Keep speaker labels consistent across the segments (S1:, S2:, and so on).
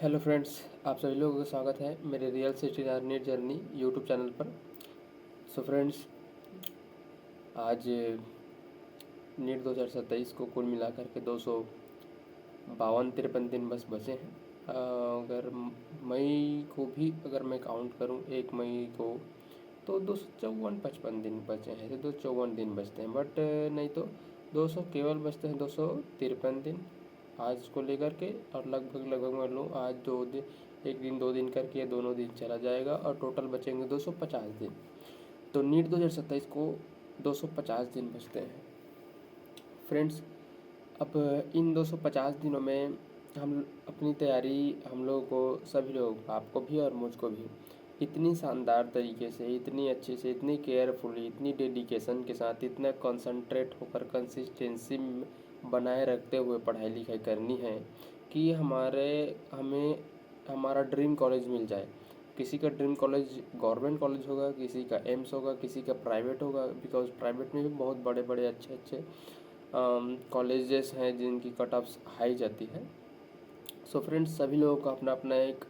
S1: Hello friends, आप सभी लोगों का स्वागत है मेरे real city NEET journey YouTube channel पर। सो फ्रेंड्स, आज नीट 2027 को कुल मिलाकर के 252-53 दिन बस बचे हैं। अगर मई को भी अगर मैं काउंट करूं 1 मई को तो 254-55 दिन बचे हैं। तो 254 दिन बचते हैं, बट नहीं तो 200 केवल बचते हैं, 253 दिन आज को लेकर के। और लगभग मान लो आज 2 दिन, एक दिन 2 दिन करके ये दोनों दिन चला जाएगा और टोटल बचेंगे 250 दिन। तो नीट 2027 को 250 दिन बचते हैं फ्रेंड्स। अब इन 250 दिनों में हम अपनी तैयारी, हम लोगों को, सभी लोग, आपको भी और मुझको भी, इतनी शानदार तरीके से, इतनी अच्छे से, इतनी केयरफुली, इतनी डेडिकेशन के साथ, इतना कंसंट्रेट होकर कंसिस्टेंसी बनाए रखते हुए पढ़ाई लिखाई करनी है कि हमें हमारा ड्रीम कॉलेज मिल जाए। किसी का ड्रीम कॉलेज गवर्नमेंट कॉलेज होगा, किसी का एम्स होगा, किसी का प्राइवेट होगा, बिकॉज प्राइवेट में भी बहुत बड़े बड़े अच्छे अच्छे कॉलेजेस हैं जिनकी कट ऑफ्स हाई जाती है। सो फ्रेंड्स, सभी लोगों का अपना अपना एक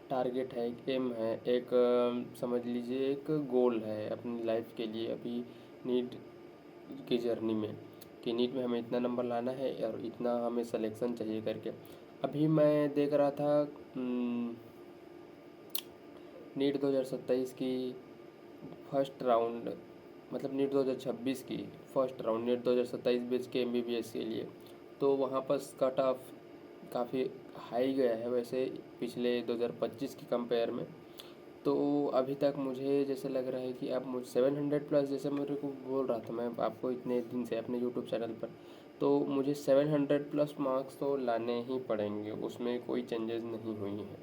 S1: टारगेट है, एक एम है, एक समझ लीजिए एक गोल है अपनी लाइफ के लिए अभी नीट की जर्नी में, कि नीट में हमें इतना नंबर लाना है और इतना हमें सिलेक्शन चाहिए करके। अभी मैं देख रहा था नीट 2027 की फर्स्ट राउंड, मतलब नीट 2026 की फर्स्ट राउंड, नीट 2027 बेच के MBBS के लिए, तो वहाँ पर कट ऑफ काफ़ी हाई गया है वैसे पिछले 2025 की कंपेयर में। तो अभी तक मुझे जैसे लग रहा है कि अब मुझे 700 प्लस, जैसे मेरे को बोल रहा था मैं आपको इतने दिन से अपने यूट्यूब चैनल पर, तो मुझे 700 प्लस मार्क्स तो लाने ही पड़ेंगे, उसमें कोई चेंजेस नहीं हुई हैं।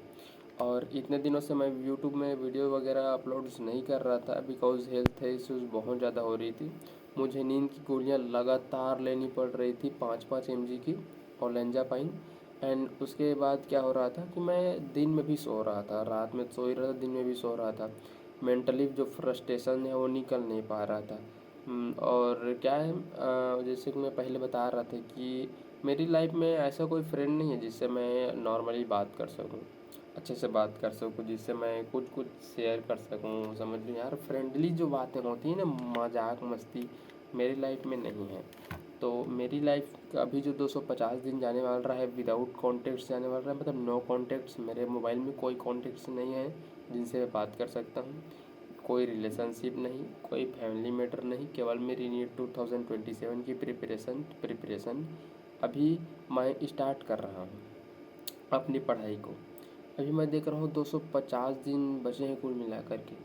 S1: और इतने दिनों से मैं यूट्यूब में वीडियो वगैरह अपलोड्स नहीं कर रहा था बिकॉज़ हेल्थ इश्यूज़ बहुत ज़्यादा हो रही थी। मुझे नींद की गोलियां लगातार लेनी पड़ रही थी, 5-5 mg की ओलेंजापाइन। एंड उसके बाद क्या हो रहा था कि मैं दिन में भी सो रहा था, रात में सो ही रहा था, दिन में भी सो रहा था। मेंटली जो फ्रस्ट्रेशन है वो निकल नहीं पा रहा था। और क्या है, जैसे कि मैं पहले बता रहा था कि मेरी लाइफ में ऐसा कोई फ्रेंड नहीं है जिससे मैं नॉर्मली बात कर सकूं, अच्छे से बात कर सकूं, जिससे मैं कुछ कुछ शेयर कर सकूं। समझ लो यार, फ्रेंडली जो बातें होती हैं ना, मजाक मस्ती, मेरी लाइफ में नहीं है। तो मेरी लाइफ का अभी जो 250 दिन जाने वाला रहा है विदाउट कॉन्टेक्ट्स जाने वाला रहा है, मतलब नो कॉन्टेक्ट्स। मेरे मोबाइल में कोई कॉन्टेक्ट्स नहीं है जिनसे मैं बात कर सकता हूँ, कोई रिलेशनशिप नहीं, कोई फैमिली मैटर नहीं, केवल मेरी नीट 2027 की प्रिपरेशन अभी मैं स्टार्ट कर रहा हूँ अपनी पढ़ाई को। अभी मैं देख रहा हूँ 250 दिन बचे हैं कुल मिलाकर के,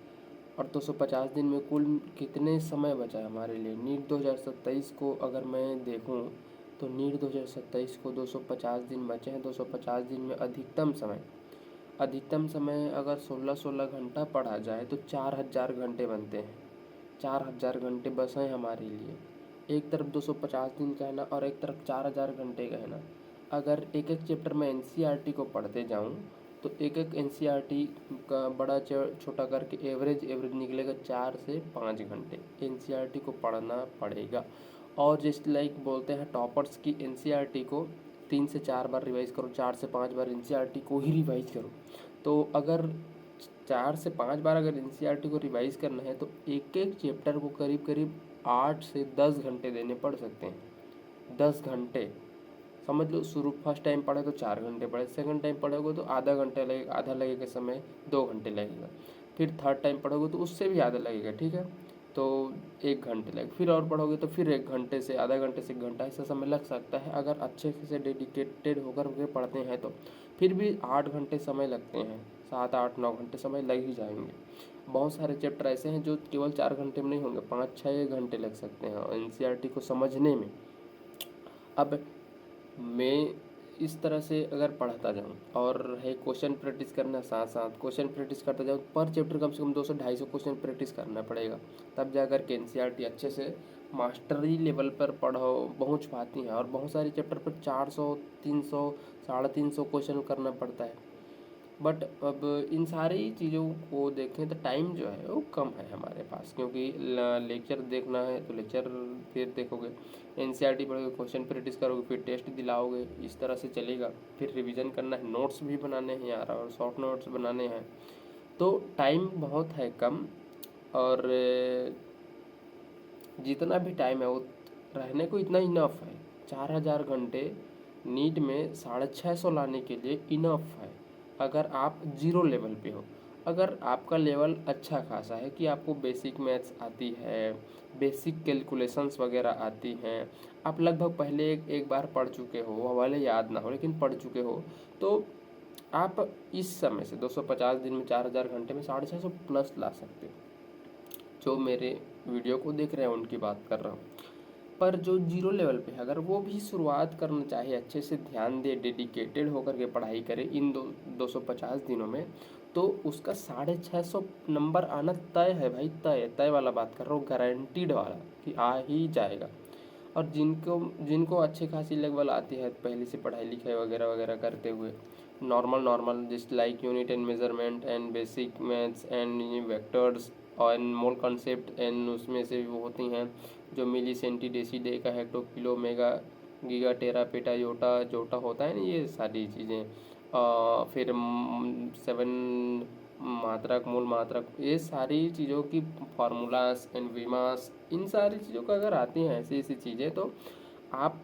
S1: और 250 दिन में कुल कितने समय बचा है हमारे लिए। नीट 2027 को अगर मैं देखूँ तो नीट 2027 को 250 दिन बचे हैं। 250 दिन में अधिकतम समय अगर 16-16 घंटा पढ़ा जाए तो 4000 घंटे बनते हैं। 4000 घंटे बस हैं हमारे लिए। एक तरफ 250 दिन का है ना, और एक तरफ 4000 घंटे का है ना। अगर एक एक चैप्टर में NCERT को पढ़ते जाऊँ तो एक एक NCERT का बड़ा छोटा करके एवरेज निकलेगा 4 से 5 घंटे NCERT को पढ़ना पड़ेगा। और जैसे लाइक बोलते हैं टॉपर्स की NCERT को 3 से 4 बार रिवाइज़ करो, 4 से 5 बार NCERT को ही रिवाइज़ करो। तो अगर 4 से 5 बार अगर NCERT को रिवाइज़ करना है तो एक एक चैप्टर को करीब करीब 8 से 10 घंटे देने पड़ सकते हैं। 10 घंटे समझ लो। शुरू फर्स्ट टाइम पढ़े तो 4 घंटे पढ़े, सेकंड टाइम पढ़ोगे तो आधा घंटा लगेगा, आधा लगेगा समय, 2 घंटे लगेगा। फिर थर्ड टाइम पढ़ोगे तो उससे भी आधा लगेगा, ठीक है, तो 1 घंटे लगेगा। फिर और पढ़ोगे तो फिर 1 घंटे से, आधा घंटे से 1 घंटा ऐसा समय लग सकता है। अगर अच्छे से डेडिकेटेड होकर के पढ़ते हैं तो फिर भी 8 घंटे समय लगते हैं, 7-8-9 घंटे समय लग ही जाएंगे। बहुत सारे चैप्टर ऐसे हैं जो केवल 4 घंटे में नहीं होंगे, 5-6 घंटे लग सकते हैं NCERT को समझने में। अब मैं इस तरह से अगर पढ़ता जाऊँ और है क्वेश्चन प्रैक्टिस करना, साथ साथ क्वेश्चन प्रैक्टिस करता जाऊँ, पर चैप्टर कम से कम 200-250 क्वेश्चन प्रैक्टिस करना पड़ेगा, तब जाकर के NCERT अच्छे से मास्टरी लेवल पर पहुँच पाती हैं। और बहुत सारे चैप्टर पर 400, 300, 350 क्वेश्चन करना पड़ता है। बट अब इन सारी चीज़ों को देखें तो टाइम जो है वो कम है हमारे पास, क्योंकि लेक्चर देखना है तो लेक्चर फिर देखोगे, एनसीईआरटी पढ़ोगे, क्वेश्चन प्रैक्टिस करोगे, फिर टेस्ट दिलाओगे, इस तरह से चलेगा। फिर रिवीजन करना है, नोट्स भी बनाने हैं यार, और शॉर्ट नोट्स बनाने हैं, तो टाइम बहुत है कम। और जितना भी टाइम है वो रहने को इतना इनफ है। 4000 घंटे नीट में 650 लाने के लिए इनफ है, अगर आप जीरो लेवल पे हो। अगर आपका लेवल अच्छा खासा है कि आपको बेसिक मैथ्स आती है, बेसिक कैलकुलेशंस वगैरह आती हैं, आप लगभग पहले एक बार पढ़ चुके हो, वो वाले याद ना हो लेकिन पढ़ चुके हो, तो आप इस समय से 250 दिन में 4000 घंटे में 650 प्लस ला सकते हो। जो मेरे वीडियो को देख रहे हैं उनकी बात कर रहा हूँ। पर जो जीरो लेवल पे है, अगर वो भी शुरुआत करना चाहे, अच्छे से ध्यान दे, डेडिकेटेड होकर के पढ़ाई करे इन 250 दिनों में, तो उसका 650 नंबर आना तय है भाई, तय तय वाला बात कर रहा हूँ, गारंटीड वाला कि आ ही जाएगा। और जिनको जिनको अच्छी खासी लेवल आती है पहले से पढ़ाई लिखाई वगैरह वगैरह करते हुए, normal just like unit and measurement and basic maths and vectors और मोल कॉन्सेप्ट, एंड उसमें से वो होती हैं जो मिली सेंटी डेसी डे का hecto kilo mega giga tera peta yotta zetta होता है ना, ये सारी चीज़ें। फिर 7 मात्रक, मूल मात्रक, ये सारी चीज़ों की फार्मूलास एंड वीमास, इन सारी चीज़ों का अगर आती हैं ऐसी ऐसी चीज़ें, तो आप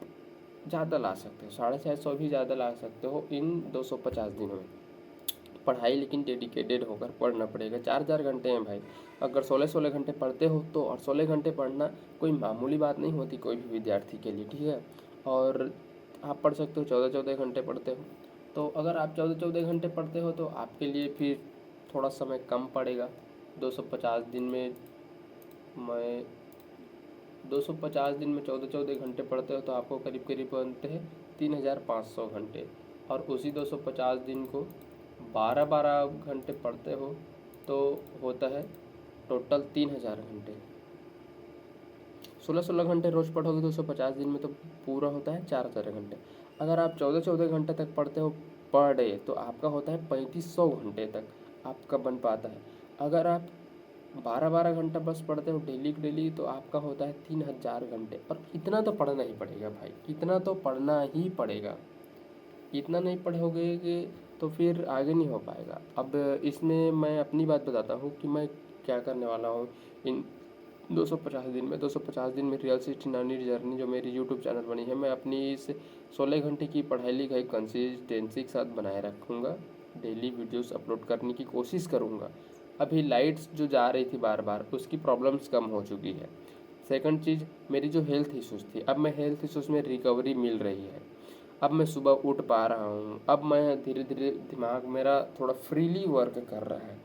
S1: ज़्यादा ला सकते हो, 650 भी ज़्यादा ला सकते हो इन 250 दिनों में। पढ़ाई लेकिन डेडिकेटेड होकर पढ़ना पड़ेगा। 4000 घंटे हैं भाई, अगर 16-16 घंटे पढ़ते हो तो, और 16 घंटे पढ़ना कोई मामूली बात नहीं होती कोई भी विद्यार्थी के लिए, ठीक है। और आप पढ़ सकते हो 14-14 घंटे पढ़ते हो, तो अगर आप 14-14 घंटे पढ़ते हो तो आपके लिए फिर थोड़ा समय कम पड़ेगा। 250 दिन में मैं 250 दिन में 14-14 घंटे पढ़ते हो तो आपको करीब करीब बनते हैं 3500 घंटे। और उसी 250 दिन को 12-12 घंटे पढ़ते हो तो होता है टोटल 3000 घंटे। 16-16 घंटे रोज़ पढ़ोगे 250 दिन में तो पूरा होता है 4000 घंटे। अगर आप 14-14 घंटे तक पढ़ते हो पर डे, तो आपका होता है 3500 घंटे तक आपका बन पाता है। अगर आप 12-12 घंटा बस पढ़ते हो डेली डेली, तो आपका होता है 3000 घंटे। और इतना तो पढ़ना ही पड़ेगा भाई, इतना तो पढ़ना ही पड़ेगा। इतना नहीं पढ़ोगे कि तो फिर आगे नहीं हो पाएगा। अब इसमें मैं अपनी बात बताता हूँ कि मैं क्या करने वाला हूँ इन 250 दिन में। 250 दिन में रियल 69 जर्नी जो मेरी यूट्यूब चैनल बनी है, मैं अपनी इस 16 घंटे की पढ़ाई लिखाई कंसिस्टेंसी के साथ बनाए रखूँगा। डेली वीडियोस अपलोड करने की कोशिश करूँगा। अभी लाइट्स जो जा रही थी बार बार, उसकी प्रॉब्लम्स कम हो चुकी है। सेकंड चीज़, मेरी जो हेल्थ इश्यूज़ थी, अब मैं हेल्थ इश्यूज़ में रिकवरी मिल रही है। अब मैं सुबह उठ पा रहा हूँ, अब मैं धीरे धीरे दिमाग मेरा थोड़ा फ्रीली वर्क कर रहा है।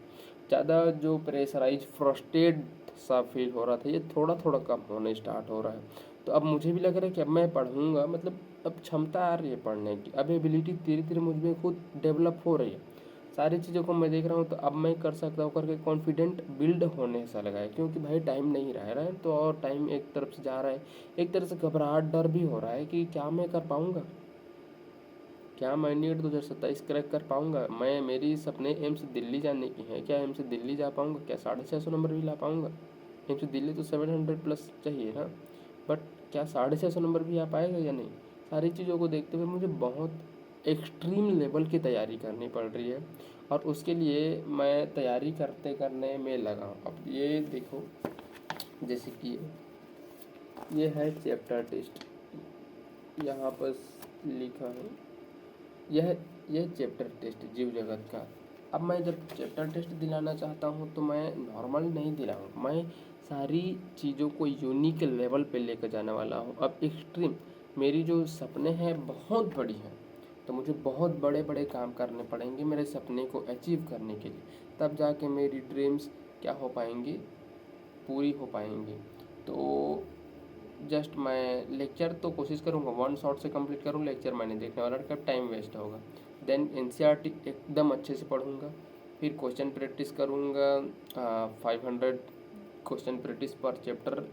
S1: ज़्यादा जो प्रेशराइज फ्रस्ट्रेट सा फील हो रहा था, ये थोड़ा थोड़ा कम होने स्टार्ट हो रहा है। तो अब मुझे भी लग रहा है कि अब मैं पढ़ूँगा, मतलब अब क्षमता आ रही है पढ़ने की, अब एबिलिटी धीरे धीरे मुझ में खुद डेवलप हो रही है। सारी चीज़ों को मैं देख रहा हूँ, तो अब मैं कर सकता हूँ करके कॉन्फिडेंट बिल्ड होने सा लगा है। क्योंकि भाई टाइम नहीं रह रहा है, तो और टाइम एक तरफ से जा रहा है, एक तरह से घबराहट डर भी हो रहा है कि क्या मैं कर पाऊँगा, क्या मैं नीट 2027 क्रैक कर पाऊँगा। मैं मेरी सपने एम्स दिल्ली जाने की हैं, क्या एम्स दिल्ली जा पाऊँगा, क्या 650 नंबर भी ला पाऊँगा। एम्स दिल्ली तो 700 प्लस चाहिए ना, बट क्या 650 नंबर भी आ पाएगा या नहीं। सारी चीज़ों को देखते हुए मुझे बहुत एक्सट्रीम लेवल की तैयारी करनी पड़ रही है, और उसके लिए मैं तैयारी करते करने में लगा हूँ। अब ये देखो, जैसे कि ये है चैप्टर टेस्ट, यहाँ पर लिखा है यह चैप्टर टेस्ट जीव जगत का। अब मैं जब चैप्टर टेस्ट दिलाना चाहता हूँ तो मैं नॉर्मल नहीं दिलाऊँ, मैं सारी चीज़ों को यूनिक लेवल पे लेकर जाने वाला हूँ। अब एक्सट्रीम, मेरी जो सपने हैं बहुत बड़ी हैं, तो मुझे बहुत बड़े बड़े काम करने पड़ेंगे मेरे सपने को अचीव करने के लिए, तब जाके मेरी ड्रीम्स क्या हो पाएंगी, पूरी हो पाएंगी। तो जस्ट मैं लेक्चर तो कोशिश करूँगा वन शॉट से कंप्लीट करूँ, लेक्चर मैंने देखने वाला, कब टाइम वेस्ट होगा। देन एनसीईआरटी एकदम अच्छे से पढ़ूँगा, फिर क्वेश्चन प्रैक्टिस करूँगा 500 क्वेश्चन प्रैक्टिस पर चैप्टर,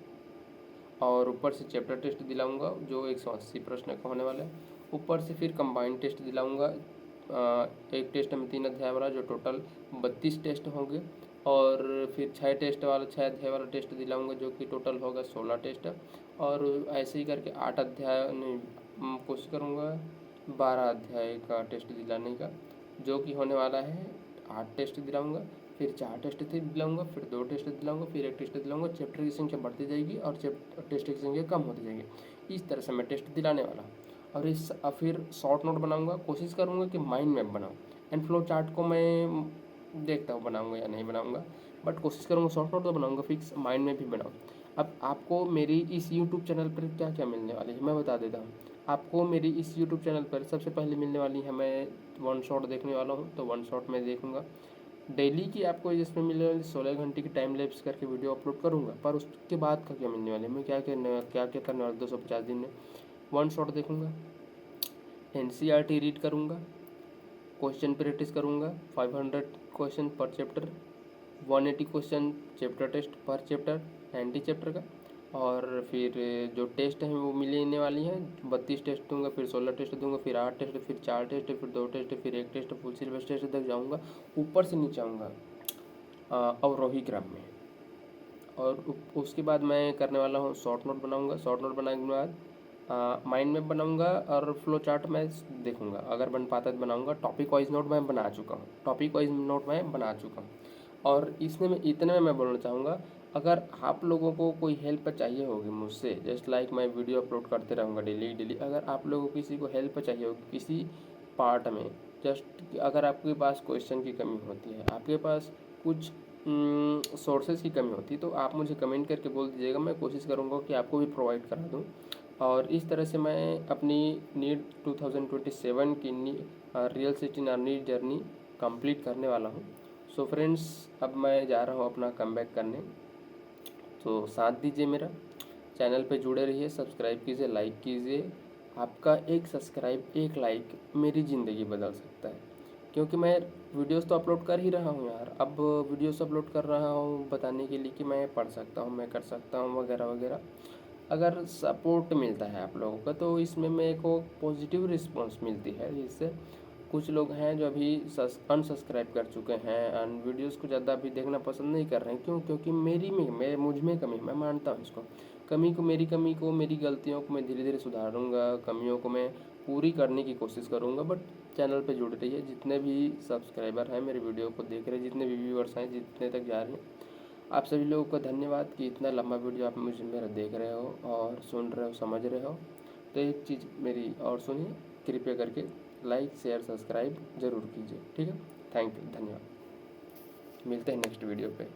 S1: और ऊपर से चैप्टर टेस्ट दिलाऊँगा जो 180 प्रश्न का होने वाला है। ऊपर से फिर कंबाइंड टेस्ट दिलाऊँगा एक टेस्ट में 3 अध्याय वाला, जो टोटल 32 टेस्ट होंगे। और फिर 6 टेस्ट वाला 6 अध्याय वाला टेस्ट दिलाऊंगा, जो कि टोटल होगा 16 टेस्ट। और ऐसे ही करके 8 अध्याय नहीं, कोशिश करूँगा 12 अध्याय का टेस्ट दिलाने का, जो कि होने वाला है 8 टेस्ट दिलाऊंगा, फिर 4 टेस्ट दिलाऊंगा, फिर 2 टेस्ट दिलाऊंगा, फिर 1 टेस्ट दिलाऊंगा। चैप्टर की संख्या बढ़ती जाएगी और टेस्ट की संख्या कम होती जाएगी। इस तरह से मैं टेस्ट दिलाने वाला हूँ। और फिर शॉर्ट नोट बनाऊंगा, कोशिश करूँगा कि माइंड मैप बनाऊँ। एंड फ्लो चार्ट को मैं देखता हूँ बनाऊँगा या नहीं बनाऊँगा, बट कोशिश करूँगा शॉर्ट नोट तो बनाऊँगा फिक्स, माइंड में भी बनाऊँ। अब आपको मेरी इस यूट्यूब चैनल पर क्या क्या मिलने वाली है मैं बता देता हूँ। आपको मेरी इस यूट्यूब चैनल पर सबसे पहले मिलने वाली है, मैं वन शॉट देखने वाला हूँ, तो वन शॉट मैं देखूँगा डेली की। आपको जिसमें मिलने वाली 16 घंटे की टाइम लैप्स करके वीडियो अपलोड करूँगा। पर उसके बाद का क्या मिलने वाले, मैं क्या करने वाला 250 दिन में वन शॉट देखूँगा, NCERT रीड करूँगा, क्वेश्चन प्रैक्टिस करूँगा, 500 क्वेश्चन पर चैप्टर, 180 क्वेश्चन चैप्टर टेस्ट पर चैप्टर 90 चैप्टर का। और फिर जो टेस्ट हैं वो मिलने वाली हैं, 32 टेस्ट दूंगा, फिर 16 टेस्ट दूंगा, फिर 8 टेस्ट, फिर 4 टेस्ट, फिर 2 टेस्ट, फिर 1 टेस्ट, फुल सिलेबस टेस्ट तक जाऊँगा, ऊपर से नीचे आऊँगा अवरोही क्रम में। और उसके बाद मैं करने वाला हूँ शॉर्ट नोट बनाऊँगा। शॉर्ट नोट बनाने के बाद माइंड मैप बनाऊँगा और फ्लो चार्ट मैं देखूँगा, अगर बन पाता तो बनाऊँगा। टॉपिक वाइज नोट मैं बना चुका हूँ, टॉपिक वाइज नोट मैं बना चुका हूँ। और इसमें मैं इतने में मैं बोलना चाहूँगा, अगर आप लोगों को कोई हेल्प चाहिए होगी मुझसे, जस्ट लाइक मैं वीडियो अपलोड करते रहूँगा डेली, अगर आप लोगों को किसी को हेल्प चाहिए होगी किसी पार्ट में, जस्ट अगर आपके पास क्वेश्चन की कमी होती है, आपके पास कुछ सोर्सेज की कमी होती है, तो आप मुझे कमेंट करके बोल दीजिएगा, मैं कोशिश करूँगा कि आपको भी प्रोवाइड करा दूँ। और इस तरह से मैं अपनी नीट 2027 की real city NEET journey complete करने वाला हूँ। सो फ्रेंड्स, अब मैं जा रहा हूँ अपना कमबैक करने, तो साथ दीजिए मेरा, चैनल पे जुड़े रहिए, सब्सक्राइब कीजिए, लाइक कीजिए। आपका एक सब्सक्राइब, एक लाइक मेरी ज़िंदगी बदल सकता है, क्योंकि मैं वीडियोस तो अपलोड कर ही रहा हूँ यार। अब वीडियोस अपलोड कर रहा हूँ बताने के लिए कि मैं पढ़ सकता हूँ, मैं कर सकता हूँ वगैरह वगैरह। अगर सपोर्ट मिलता है आप लोगों का तो इसमें मेरे को पॉजिटिव रिस्पॉन्स मिलती है। जिससे कुछ लोग हैं जो अभी अनसब्सक्राइब कर चुके हैं एंड वीडियोस को ज़्यादा अभी देखना पसंद नहीं कर रहे हैं। क्यों? क्योंकि मुझ में कमी, मैं मानता हूँ इसको, मेरी कमी को, मेरी गलतियों को मैं धीरे धीरे सुधारूँगा, कमियों को मैं पूरी करने की कोशिश करूँगा। बट चैनल पे जुड़े रहिए, जितने भी सब्सक्राइबर हैं मेरे वीडियो को देख रहे हैं, जितने भी व्यूअर्स हैं, जितने तक जा रहे हैं, आप सभी लोगों का धन्यवाद कि इतना लंबा वीडियो आप मुझे मेरा देख रहे हो और सुन रहे हो, समझ रहे हो। तो एक चीज़ मेरी और सुनिए, कृपया करके लाइक शेयर सब्सक्राइब ज़रूर कीजिए, ठीक है। थैंक यू, धन्यवाद। मिलते हैं नेक्स्ट वीडियो पे।